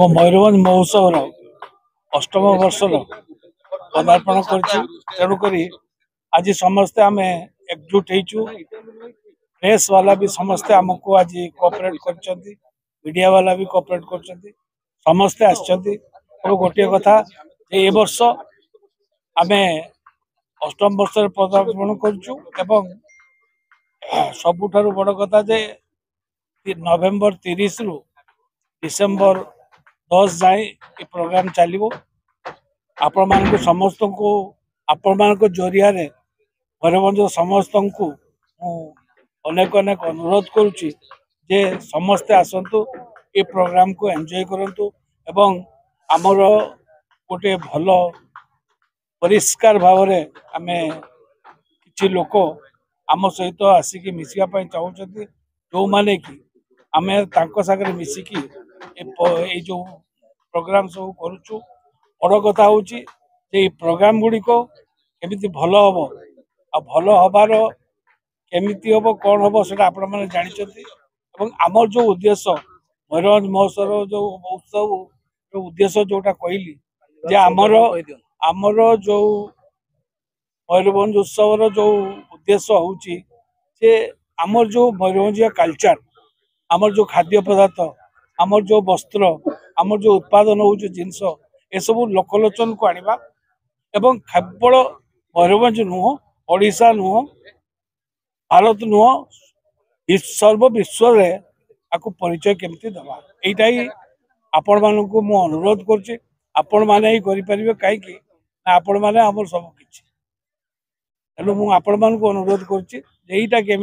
आम मयूरभंज महोत्सव अष्टम वर्षर पदार्पण करुक आज समस्ते आम एकजुट हो प्रेस वाला भी समस्ते आमको आज कोऑपरेट कर मीडिया वाला भी कोऑपरेट कर समस्ते आसछंती। गोटे कथा ए वर्ष आम अष्टम वर्ष पदार्पण करुचु एवं सबुठारु बड़ कथा जे नवेम्बर 30 रु डिसेम्बर 10 जाए ये प्रोग्राम चलो। आपण मान समस्त को आपण मान जरिया मयूरभंज समस्त को अनेक अनेक अनुरोध करुच्ची जे समस्ते आसतु ये प्रोग्राम को एंजॉय करंतु एवं आमर गोटे भल परिष्कार भाव में आमे किछि लोक आम सहित आसिक मिसिया चाहते जो माने कि आमे तांको सागरे मिसिकी ए जो प्रोग्राम सब करुचु बड़ कथा हूँ प्रोग्राम गुड़िक केमिति भल हम आ भल हबार केमिति हम कौन हम से आपण मैंने जानते आमर जो उद्देश्य मयूरभंज महोत्सव जो उत्सव जो उद्देश्य जोटा कहली जे आमर आमर जो मयूरभंज उत्सव जो उद्देश्य हूँ आमर जो मयूरभंजिया कल्चर आमर जो खाद्य पदार्थ आमर जो वस्त्र आमर जो उत्पादन हो जिनस ए सब लोकलोचन को आनिबा एवं केवल मयूरभंज नुह ओडिशा नुह भारत नुह सर्व विश्व रे आकु परिचय केमती दबा एटा ही आपण मानकु मु अनुरोध करछि। आपण माने ही करि परिबे काहे कि आपण माने हमर सब किछि। हेलो मु आपण मानकु अनुरोध करछि एटा